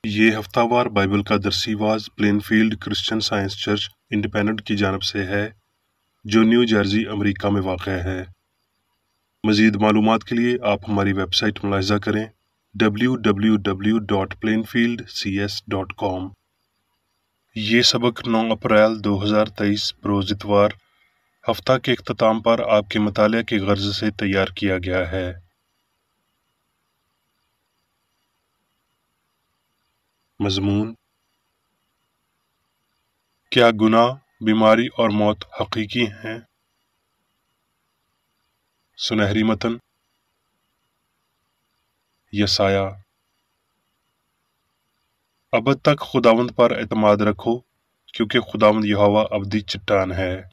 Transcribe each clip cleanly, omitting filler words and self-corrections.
یہ ہفتہ وار بائبل کا درسی واز Plainfield Christian Science Church Independent کی جانب سے ہے جو نیو جرسی امریکہ میں واقع ہے۔ مزید معلومات کے لیے آپ ہماری ویب سائٹ ملاحظہ کریں www.plainfieldcs.com۔ یہ سبق 9 اپریل 2023 بروز اتوار ہفتہ کے اختتام پر آپ کے مطالعہ کی غرض سے تیار کیا گیا ہے۔ مضمون: کیا گناہ، بیماری اور موت حقیقی ہیں؟ سنہری متن: یسایہ۔ ابد تک خداوند پر اعتماد رکھو کیونکہ خداوند یہوہ ابدی چٹان ہے۔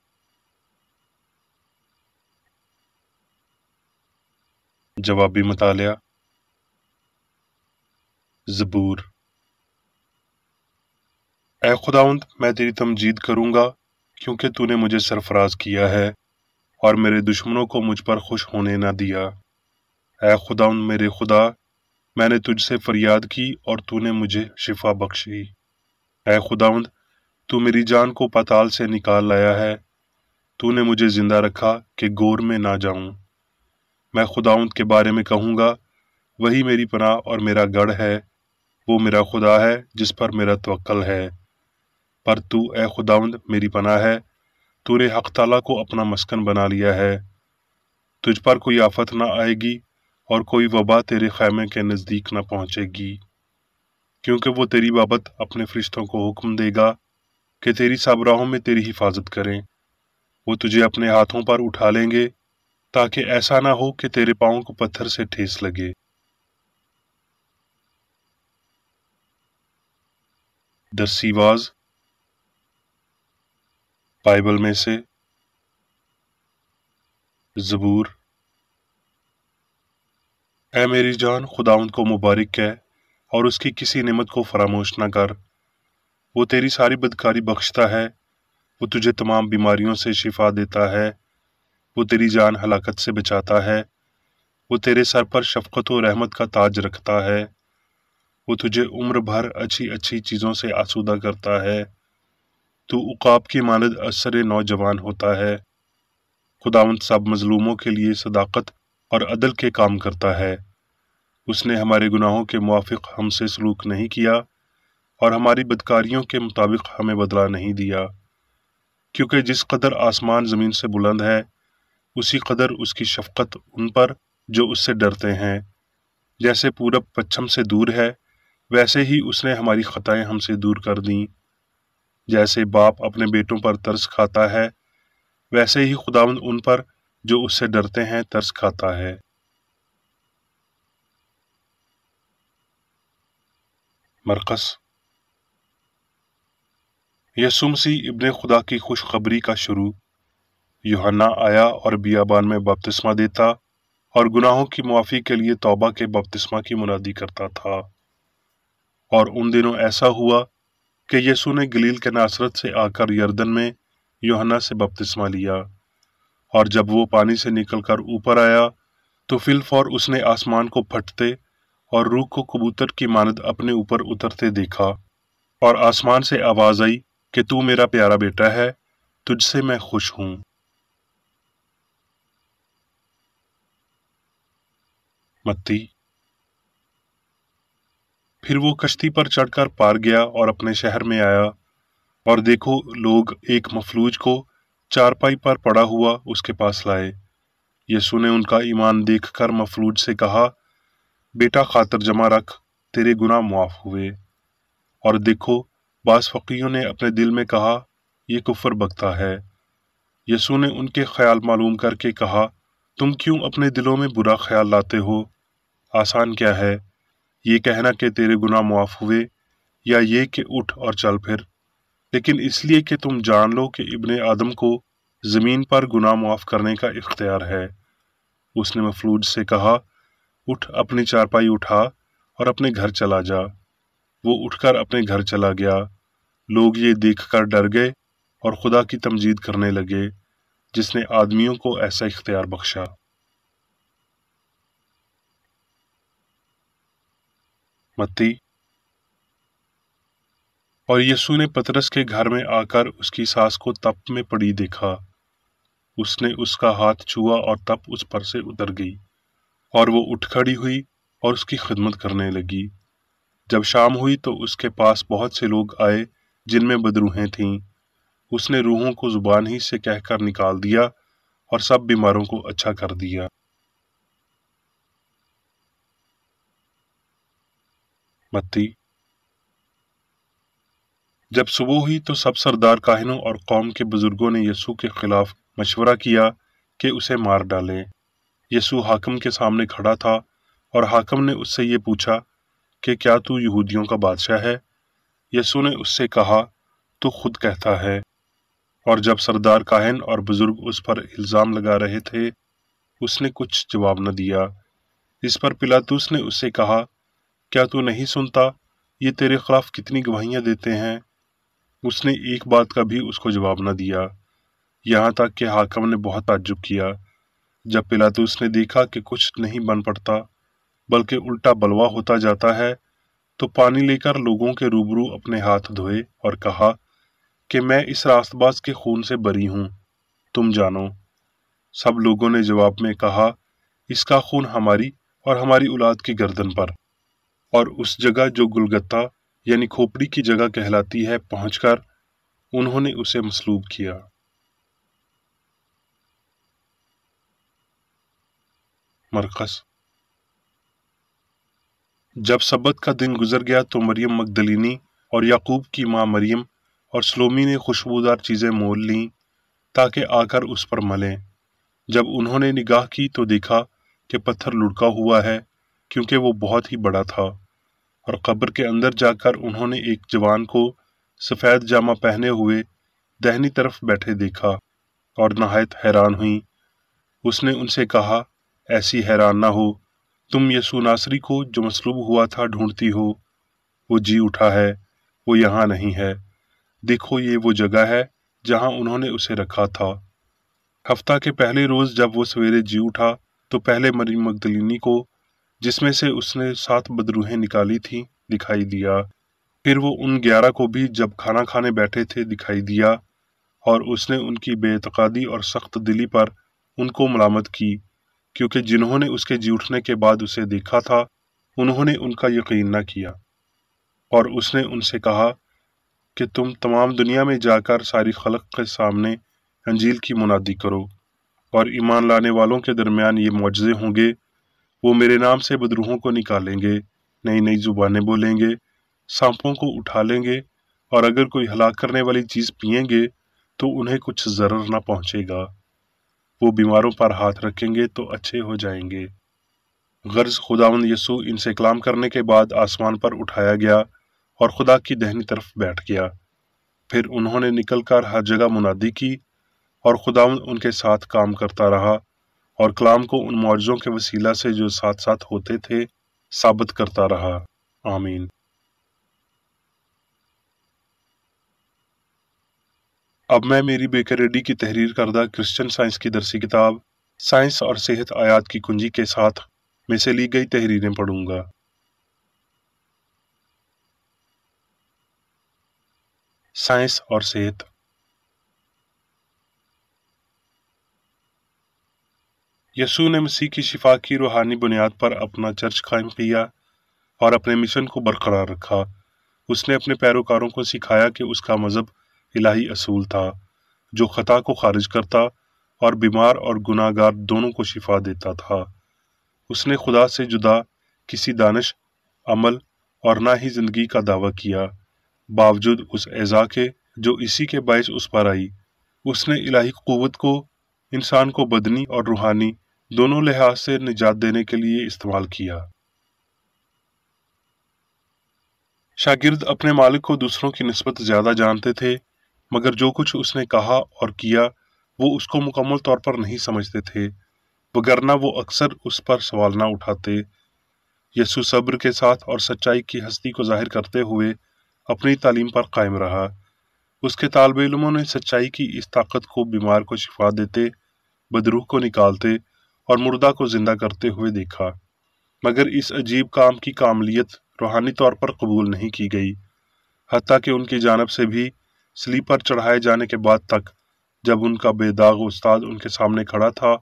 جوابی مطالعہ: زبور۔ اے خداوند، میں تیری تمجید کروں گا کیونکہ تو نے مجھے سرفراز کیا ہے اور میرے دشمنوں کو مجھ پر خوش ہونے نہ دیا۔ اے خداوند میرے خدا، میں نے تجھ سے فریاد کی اور تو نے مجھے شفا بخشی۔ اے خداوند، تو میری جان کو پاتال سے نکال لایا ہے، تو نے مجھے زندہ رکھا کہ گور میں نہ جاؤں۔ میں خداوند کے بارے میں کہوں گا، وہی میری پناہ اور میرا گڑھ ہے، وہ میرا خدا ہے جس پر میرا توکل ہے۔ پر تو اے خداوند میری پناہ ہے، تو نے حق تعالیٰ کو اپنا مسکن بنا لیا ہے۔ تجھ پر کوئی آفت نہ آئے گی اور کوئی وبا تیرے خیمے کے نزدیک نہ پہنچے گی، کیونکہ وہ تیری بابت اپنے فرشتوں کو حکم دے گا کہ تیری سب راہوں میں تیری حفاظت کریں۔ وہ تجھے اپنے ہاتھوں پر اٹھا لیں گے تاکہ ایسا نہ ہو کہ تیرے پاؤں کو پتھر سے ٹھیس لگے۔ درسی واز بائبل میں سے زبور۔ اے میری جان، خداوند کو مبارک کہہ اور اس کی کسی نعمت کو فراموش نہ کر۔ وہ تیری ساری بدکاری بخشتا ہے، وہ تجھے تمام بیماریوں سے شفا دیتا ہے، وہ تیری جان ہلاکت سے بچاتا ہے، وہ تیرے سر پر شفقت و رحمت کا تاج رکھتا ہے، وہ تجھے عمر بھر اچھی اچھی چیزوں سے آسودہ کرتا ہے، تو عقاب کی مانند اثر نوجوان ہوتا ہے۔ خداوند سب مظلوموں کے لیے صداقت اور عدل کے کام کرتا ہے۔ اس نے ہمارے گناہوں کے موافق ہم سے سلوک نہیں کیا اور ہماری بدکاریوں کے مطابق ہمیں بدلہ نہیں دیا، کیونکہ جس قدر آسمان زمین سے بلند ہے اسی قدر اس کی شفقت ان پر جو اس سے ڈرتے ہیں۔ جیسے پورب پچھم سے دور ہے ویسے ہی اس نے ہماری خطائیں ہم سے دور کر دیں۔ جیسے باپ اپنے بیٹوں پر ترس کھاتا ہے ویسے ہی خداوند ان پر جو اس سے ڈرتے ہیں ترس کھاتا ہے۔ مرقس۔ یسوع مسیح ابن خدا کی خوشخبری کا شروع۔ یوحنا آیا اور بیابان میں بپتسمہ دیتا اور گناہوں کی معافی کے لیے توبہ کے بپتسمہ کی منادی کرتا تھا۔ اور ان دنوں ایسا ہوا کہ یسوع نے گلیل کے ناصرت سے آ کر یردن میں یوحنا سے بپتسمہ لیا، اور جب وہ پانی سے نکل کر اوپر آیا تو فی الفور اس نے آسمان کو پھٹتے اور روح کو کبوتر کی مانند اپنے اوپر اترتے دیکھا، اور آسمان سے آواز آئی کہ تو میرا پیارا بیٹا ہے، تجھ سے میں خوش ہوں۔ متی۔ پھر وہ کشتی پر چڑھ کر پار گیا اور اپنے شہر میں آیا، اور دیکھو لوگ ایک مفلوج کو چارپائی پر پڑا ہوا اس کے پاس لائے۔ یسوع نے ان کا ایمان دیکھ کر مفلوج سے کہا، بیٹا خاطر جمع رکھ، تیرے گناہ معاف ہوئے۔ اور دیکھو بعض فقیہوں نے اپنے دل میں کہا، یہ کفر بکتا ہے۔ یسوع نے ان کے خیال معلوم کر کے کہا، تم کیوں اپنے دلوں میں برا خیال لاتے ہو؟ آسان کیا ہے، یہ کہنا کہ تیرے گناہ معاف ہوئے، یا یہ کہ اٹھ اور چل پھر؟ لیکن اس لیے کہ تم جان لو کہ ابن آدم کو زمین پر گناہ معاف کرنے کا اختیار ہے۔ اس نے مفلوج سے کہا، اٹھ اپنی چارپائی اٹھا اور اپنے گھر چلا جا۔ وہ اٹھ کر اپنے گھر چلا گیا۔ لوگ یہ دیکھ کر ڈر گئے اور خدا کی تمجید کرنے لگے جس نے آدمیوں کو ایسا اختیار بخشا۔ متی۔ और यीशु ने पतरस के घर में आकर उसकी सास को तप में पड़ी देखा। उसने उसका हाथ छुआ और तप उस पर से उतर गई, और वो उठ खड़ी हुई और उसकी खिदमत करने लगी। जब शाम हुई तो उसके पास बहुत से लोग आए जिनमें बदरूहें थीं। उसने रूहों को जुबान ही से कहकर निकाल दिया और सब बीमारों को अच्छा कर दिया। मत्ती। जब सुबह हुई तो सब सरदार काहिनों और कौम के बुजुर्गों ने यीशु के खिलाफ मशवरा किया कि उसे मार डालें। यीशु हाकिम के सामने खड़ा था और हाकिम ने उससे ये पूछा कि क्या तू यहूदियों का बादशाह है? यीशु ने उससे कहा, तू खुद कहता है। और जब सरदार काहिन और बुजुर्ग उस पर इल्जाम लगा रहे थे, उसने कुछ जवाब न दिया। इस पर पिलातुस ने उससे कहा, क्या तू नहीं सुनता ये तेरे खिलाफ कितनी गवाहियां देते हैं? उसने एक बात का भी उसको जवाब न दिया, यहाँ तक कि हाकिम ने बहुत ताज्जुब किया। जब पिलातुस ने देखा कि कुछ नहीं बन पड़ता बल्कि उल्टा बलवा होता जाता है, तो पानी लेकर लोगों के रूबरू अपने हाथ धोए और कहा कि मैं इस रास्तबाज के खून से बरी हूं, तुम जानो। सब लोगों ने जवाब में कहा, इसका खून हमारी और हमारी औलाद की गर्दन पर। और उस जगह जो गुलगत्ता यानी खोपड़ी की जगह कहलाती है पहुंचकर उन्होंने उसे मसलूब किया। मरकस। जब सब्बत का दिन गुजर गया तो मरियम मगदलीनी और याकूब की मां मरियम और सलोमी ने खुशबूदार चीजें मोल लीं ताकि आकर उस पर मलें। जब उन्होंने निगाह की तो देखा कि पत्थर लुढ़का हुआ है, क्योंकि वो बहुत ही बड़ा था। और कब्र के अंदर जाकर उन्होंने एक जवान को सफेद जामा पहने हुए दाहिनी तरफ बैठे देखा और नहायत हैरान हुई। उसने उनसे कहा, ऐसी हैरान ना हो, तुम यीशु नासरी को जो मसलूब हुआ था ढूंढती हो। वो जी उठा है, वो यहाँ नहीं है। देखो, ये वो जगह है जहाँ उन्होंने उसे रखा था। हफ्ता के पहले रोज जब वो सवेरे जी उठा तो पहले मरियम मगदलीनी को, जिसमें से उसने 7 बदरूहें निकाली थीं, दिखाई दिया। फिर वो उन 11 को भी जब खाना खाने बैठे थे दिखाई दिया, और उसने उनकी बेइत्कादी और सख्त दिली पर उनको मलामत की, क्योंकि जिन्होंने उसके जी उठने के बाद उसे देखा था उन्होंने उनका यकीन न किया। और उसने उनसे कहा कि तुम तमाम दुनिया में जाकर सारी खलक के सामने अंजील की मुनादी करो, और ईमान लाने वालों के दरमियान ये मुआजिज़े होंगे, वो मेरे नाम से बदरूहों को निकालेंगे, नई नई जुबानें बोलेंगे, सांपों को उठा लेंगे, और अगर कोई हलाक करने वाली चीज़ पिएंगे तो उन्हें कुछ ज़रर न पहुंचेगा। वो बीमारों पर हाथ रखेंगे तो अच्छे हो जाएंगे। गर्ज खुदावंद यीशु इनसे कलाम करने के बाद आसमान पर उठाया गया और खुदा की दाहिनी तरफ बैठ गया। फिर उन्होंने निकलकर हर जगह मुनादी की, और खुदावंद उनके साथ काम करता रहा और कलाम को उन मौजज़ों के वसीला से जो साथ साथ होते थे साबित करता रहा। आमीन। अब मैं मेरी बेकरेडी की तहरीर करदा क्रिश्चियन साइंस की दरसी किताब साइंस और सेहत आयात की कुंजी के साथ में से ली गई तहरीरें पढ़ूंगा। साइंस और सेहत। यीशु ने मसीह की शिफा की रूहानी बुनियाद पर अपना चर्च कायम किया और अपने मिशन को बरकरार रखा। उसने अपने पैरोकारों को सिखाया कि उसका मज़हब इलाही असूल था, जो खता को खारिज करता और बीमार और गुनाहगार दोनों को शिफा देता था। उसने खुदा से जुदा किसी दानिश, अमल और ना ही जिंदगी का दावा किया, बावजूद उस एज़ा के जो इसी के बायस उस पर आई। उसने इलाही क़ुव्वत को इंसान को बदनी और रूहानी दोनों लिहाज से निजात देने के लिए इस्तेमाल किया। शागिर्द अपने मालिक को दूसरों की निस्बत ज्यादा जानते थे, मगर जो कुछ उसने कहा और किया वो उसको मुकम्मल तौर पर नहीं समझते थे, वगरना वो अक्सर उस पर सवाल ना उठाते। यीशु सब्र के साथ और सच्चाई की हस्ती को जाहिर करते हुए अपनी तालीम पर कायम रहा। उसके तालिब इल्मों ने सच्चाई की इस ताकत को बीमार को शिफा देते, बदरूह को निकालते और मुर्दा को जिंदा करते हुए देखा। मगर इस अजीब काम की कामलियत रूहानी तौर पर कबूल नहीं की गई। حتیٰ کہ ان کی جانب سے بھی صلیب پر چڑھائے جانے کے بعد تک، جب ان کا بے داغ استاد ان کے سامنے کھڑا تھا،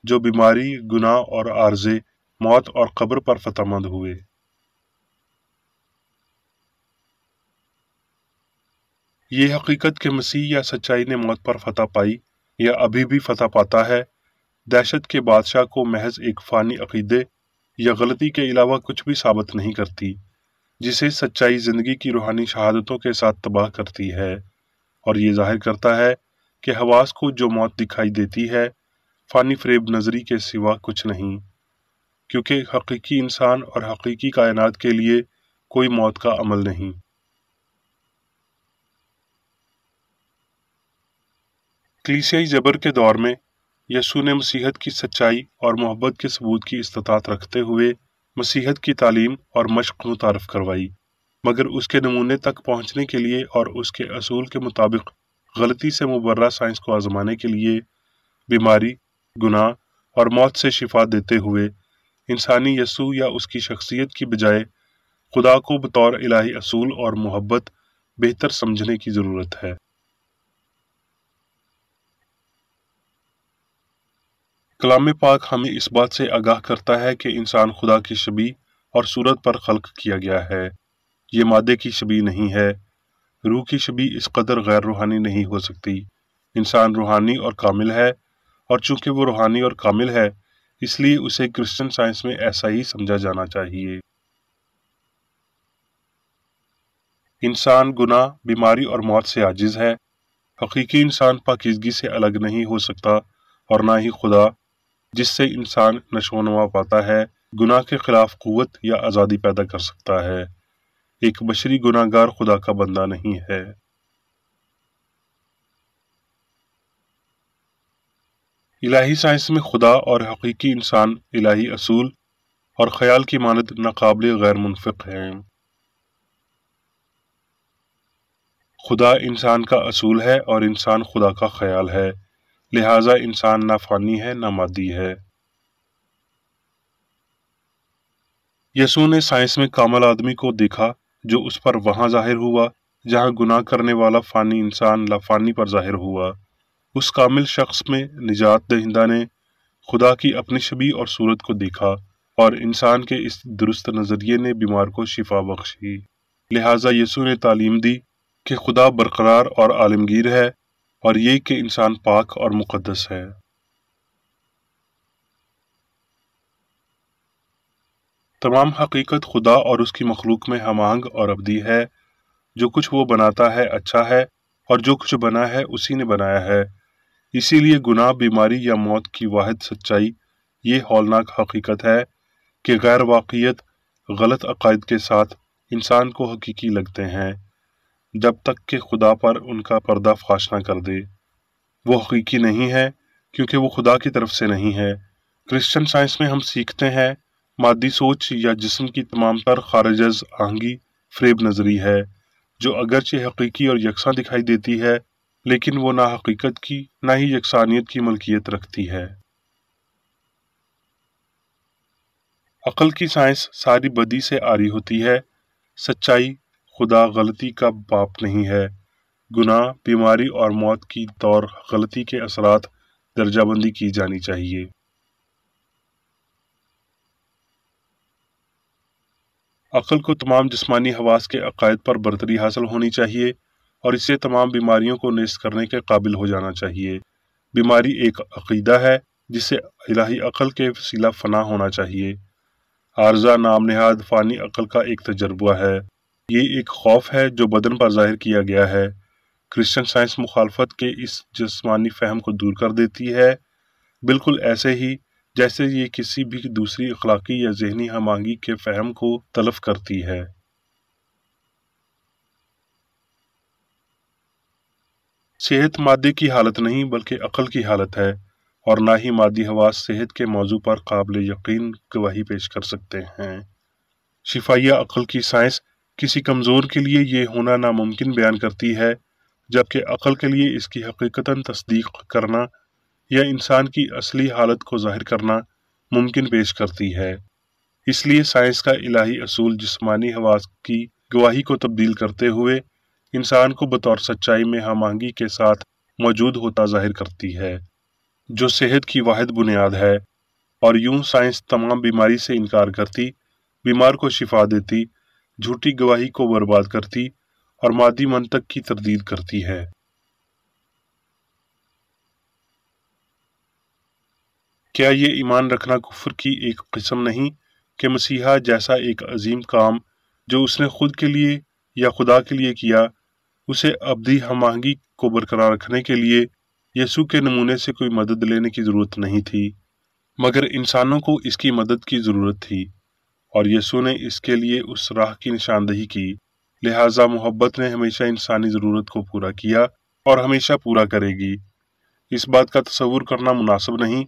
جو بیماری، گناہ اور عارضے، موت اور قبر پر فتح مند ہوئے۔ یہ حقیقت کہ مسیح یا سچائی نے موت پر فتح پائی یا ابھی بھی فتح پاتا ہے، دہشت کے بادشاہ کو محض ایک فانی عقیدے یا غلطی کے علاوہ کچھ بھی ثابت نہیں کرتی، جسے سچائی زندگی کی روحانی شہادتوں کے ساتھ تباہ کرتی ہے، اور یہ ظاہر کرتا ہے کہ حواس کو جو موت دکھائی دیتی ہے، فانی فریب نظری کے سوا کچھ نہیں، کیونکہ حقیقی انسان اور حقیقی کائنات کے لیے کوئی موت کا عمل نہیں۔ کلیسیائی جبر کے دور میں یسوع نے مسیحیت کی سچائی اور محبت کے ثبوت کی استطاعت رکھتے ہوئے مسیحیت کی تعلیم اور مشق متعارف کروائی، مگر اس کے نمونے تک پہنچنے کے لیے اور اس کے اصول کے مطابق غلطی سے مبرہ سائنس کو آزمانے کے لیے بیماری، گناہ اور موت سے شفا دیتے ہوئے انسانی یسوع یا اس کی شخصیت کی بجائے خدا کو بطور الہی اصول اور محبت بہتر سمجھنے کی ضرورت ہے۔ کلام پاک ہمیں اس بات سے آگاہ کرتا ہے کہ انسان خدا کی شبیہ اور صورت پر خلق کیا گیا ہے۔ یہ مادے کی شبیہ نہیں ہے۔ روح کی شبیہ اس قدر غیر روحانی نہیں ہو سکتی۔ انسان روحانی اور کامل ہے، اور چونکہ وہ روحانی اور کامل ہے، اس لیے اسے کرسچن سائنس میں ایسا ہی سمجھا جانا چاہیے۔ انسان گناہ، بیماری اور موت سے عاجز ہے۔ حقیقی انسان پاکیزگی سے الگ نہیں ہو سکتا، اور نہ ہی خدا، جس سے انسان نشو و نما پاتا ہے، گناہ کے خلاف قوت یا آزادی پیدا کر سکتا ہے۔ ایک بشری گناہ گار خدا کا بندہ نہیں ہے۔ الہی سائنس میں خدا اور حقیقی انسان الہی اصول اور خیال کی مانند ناقابل غیر منفک ہیں۔ خدا انسان کا اصول ہے اور انسان خدا کا خیال ہے، لہٰذا انسان نہ فانی ہے نہ مادی ہے۔ یسوع نے سائنس میں کامل آدمی کو دیکھا جو اس پر وہاں ظاہر ہوا جہاں گناہ کرنے والا فانی انسان لافانی پر ظاہر ہوا۔ اس کامل شخص میں نجات دہندہ نے خدا کی اپنی شبیہ اور صورت کو دیکھا، اور انسان کے اس درست نظریے نے بیمار کو شفا بخشی۔ لہٰذا یسوع نے تعلیم دی کہ خدا برقرار اور عالمگیر ہے، اور یہ کہ انسان پاک اور مقدس ہے۔ تمام حقیقت خدا اور اس کی مخلوق میں ہم آہنگ اور ابدی ہے۔ جو کچھ وہ بناتا ہے اچھا ہے، اور جو کچھ بنا ہے اسی نے بنایا ہے۔ اسی لیے گناہ، بیماری یا موت کی واحد سچائی یہ ہولناک حقیقت ہے کہ غیر واقعیت غلط عقائد کے ساتھ انسان کو حقیقی لگتے ہیں، جب تک کہ خدا پر ان کا پردہ فاش نہ کر دے۔ وہ حقیقی نہیں ہے کیونکہ وہ خدا کی طرف سے نہیں ہے۔ کرسچن سائنس میں ہم سیکھتے ہیں مادی سوچ یا جسم کی تمام تر خارج از آہنگی فریب نظری ہے، جو اگرچہ حقیقی اور یکساں دکھائی دیتی ہے، لیکن وہ نہ حقیقت کی نہ ہی یکسانیت کی ملکیت رکھتی ہے۔ عقل کی سائنس ساری بدی سے آری ہوتی ہے۔ سچائی خدا غلطی کا باپ نہیں ہے۔ گناہ، بیماری اور موت کی طور غلطی کے اثرات درجہ بندی کی جانی چاہیے۔ عقل کو تمام جسمانی حواس کے عقائد پر برتری حاصل ہونی چاہیے، اور اسے تمام بیماریوں کو نیست کرنے کے قابل ہو جانا چاہیے۔ بیماری ایک عقیدہ ہے جسے الہی عقل کے وسیلہ فنا ہونا چاہیے۔ عارضہ نام نہاد فانی عقل کا ایک تجربہ ہے۔ یہ ایک خوف ہے جو بدن پر ظاہر کیا گیا ہے۔ کرسچن سائنس مخالفت کے اس جسمانی فہم کو دور کر دیتی ہے، بالکل ایسے ہی جیسے یہ کسی بھی دوسری اخلاقی یا ذہنی ہم آہنگی کے فہم کو تلف کرتی ہے۔ صحت مادے کی حالت نہیں بلکہ عقل کی حالت ہے، اور نہ ہی مادی حواس صحت کے موضوع پر قابل یقین گواہی پیش کر سکتے ہیں۔ شفائیہ عقل کی سائنس کسی کمزور کے لیے یہ ہونا ناممکن بیان کرتی ہے، جبکہ عقل کے لیے اس کی حقیقتاً تصدیق کرنا یا انسان کی اصلی حالت کو ظاہر کرنا ممکن پیش کرتی ہے۔ اس لیے سائنس کا الہی اصول جسمانی حواس کی गवाही को तब्दील करते हुए इंसान को बतौर सच्चाई में हम आहंगी के साथ मौजूद होता जाहिर करती है, जो सेहत की वाहिद बुनियाद है। और यूं साइंस तमाम बीमारी से इनकार करती, बीमार को शिफा देती, झूठी गवाही को बर्बाद करती और मादी मंतक की तरदीद करती है। क्या ये ईमान रखना कुफ्र की एक किस्म नहीं कि मसीहा जैसा एक अजीम काम जो उसने खुद के लिए या खुदा के लिए किया, उसे अबदी हम आहंगी को बरकरार रखने के लिए यसू के नमूने से कोई मदद लेने की जरूरत नहीं थी, मगर इंसानों को इसकी मदद की जरूरत थी और यसू ने इसके लिए उस राह की निशानदही की। लिहाजा मोहब्बत ने हमेशा इंसानी जरूरत को पूरा किया और हमेशा पूरा करेगी। इस बात का तसव्वुर करना मुनासिब नहीं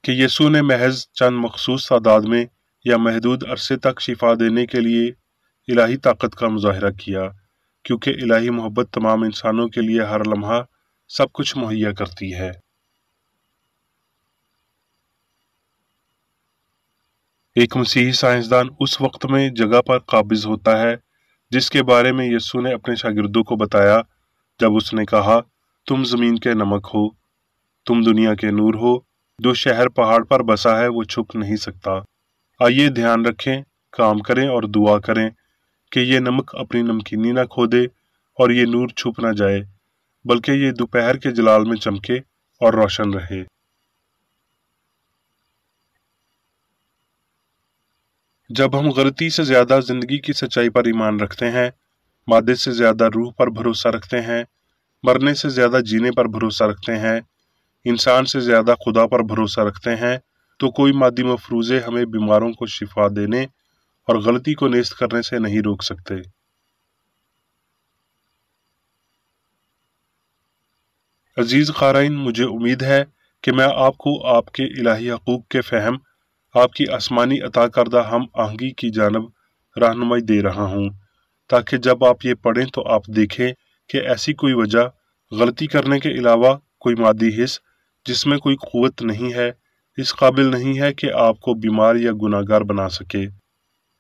कि यसू ने महज चंद मखसूस तादाद में या महदूद अरसे तक शिफा देने के लिए इलाही ताकत का मुजाहिरा किया, क्योंकि इलाही मोहब्बत तमाम इंसानों के लिए हर लम्हा सब कुछ मुहैया करती है। एक मसीही साइंसदान उस वक्त में जगह पर काबिज होता है जिसके बारे में यसू ने अपने शागिर्दों को बताया जब उसने कहा, तुम जमीन के नमक हो, तुम दुनिया के नूर हो, जो शहर पहाड़ पर बसा है वो छुप नहीं सकता। आइए ध्यान रखें, काम करें और दुआ करें कि ये नमक अपनी नमकीनी न खो दे और ये नूर छुप न जाए, बल्कि ये दोपहर के जलाल में चमके और रोशन रहे। जब हम गलती से ज्यादा जिंदगी की सच्चाई पर ईमान रखते हैं, मादे से ज्यादा रूह पर भरोसा रखते हैं, मरने से ज्यादा जीने पर भरोसा रखते हैं, इंसान से ज्यादा खुदा पर भरोसा रखते हैं, तो कोई मादी मफरूजे हमें बीमारों को शिफा देने और गलती को नेस्त करने से नहीं रोक सकते। अजीज क़ारीन, मुझे उम्मीद है कि मैं आपको आपके इलाही हकूक़ के फ़हम, आपकी आसमानी अता करदा हम आहंगी की जानब रहनुमाई दे रहा हूँ, ताकि जब आप ये पढ़ें तो आप देखें कि ऐसी कोई वजह गलती करने के अलावा कोई मादी हिस्स जिसमें कोई क़ुव्वत नहीं है, इस काबिल नहीं है कि आपको बीमार या गुनाहगार बना सके।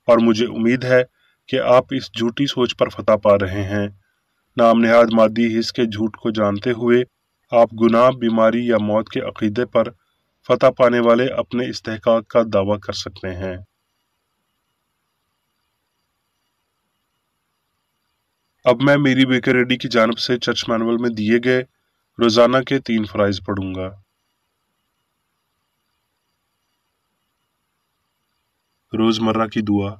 और मुझे उम्मीद है कि आप इस झूठी सोच पर फतह पा रहे हैं। नाम नेहाद मादी हिस्स के झूठ को जानते हुए आप गुनाह, बीमारी या मौत के अकीदे पर फतह पाने वाले अपने इस्तेहकाक का दावा कर सकते हैं। अब मैं मेरी बेकर रेडी की जानब से चर्च मैनुअल में दिए गए रोजाना के 3 फराइज पढ़ूंगा। रोजमर्रा की दुआ।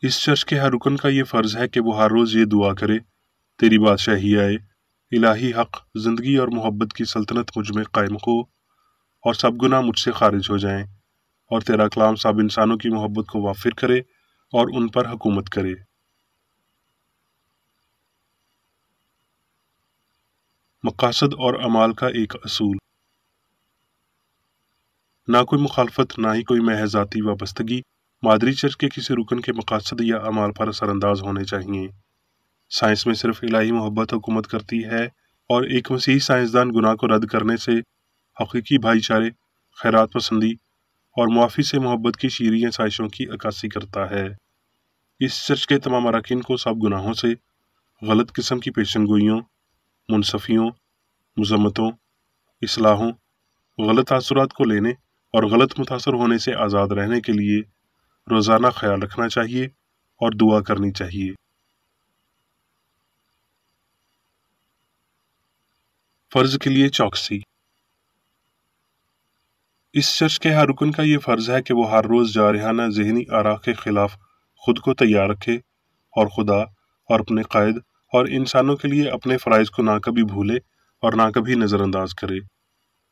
इस चर्च के हर रुकन का ये फर्ज है कि वो हर रोज ये दुआ करे, तेरी बादशाही आए, इलाही हक, जिंदगी और मोहब्बत की सल्तनत मुझ में कायम हो और सब गुनाह मुझसे खारिज हो जाएं, और तेरा कलाम सब इंसानों की मोहब्बत को वाफिर करे और उन पर हुकूमत करे। मकासद और अमाल का एक असूल। ना कोई मुखालफत, ना ही कोई महज ज़ाती वाबस्तगी मादरी चर्च के किसी रुकन के मकासद या अमाल पर असरअंदाज होने चाहिए। साइंस में सिर्फ इलाही मोहब्बत हुकूमत करती है और एक मसीही साइंसदान गुनाह को रद्द करने से, हकीकी भाईचारे, खैरात पसंदी और मुआफ़ी से मोहब्बत की शीरी आसाइशों की अक्कासी करता है। इस चर्च के तमाम अरकान को सब गुनाहों से, गलत किस्म की पेशनगोइयों, मुनसफियों, मजम्मतों, इस्लाहों, गलत तासुरात को लेने और गलत मुतासर होने से आज़ाद रहने के लिए रोज़ाना ख्याल रखना चाहिए और दुआ करनी चाहिए। फ़र्ज के लिए चौकसी। इस चर्च के हर रुकन का ये फ़र्ज है कि वो हर रोज़ जारहाना ज़हनी आरा के खिलाफ खुद को तैयार रखे और खुदा और अपने कायद और इंसानों के लिए अपने फ़राइज़ को ना कभी भूले और ना कभी नज़रअंदाज करे।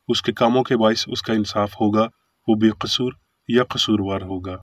उसके कामों के बाइस उसका इंसाफ होगा, वो बेकसूर या कसूरवार होगा।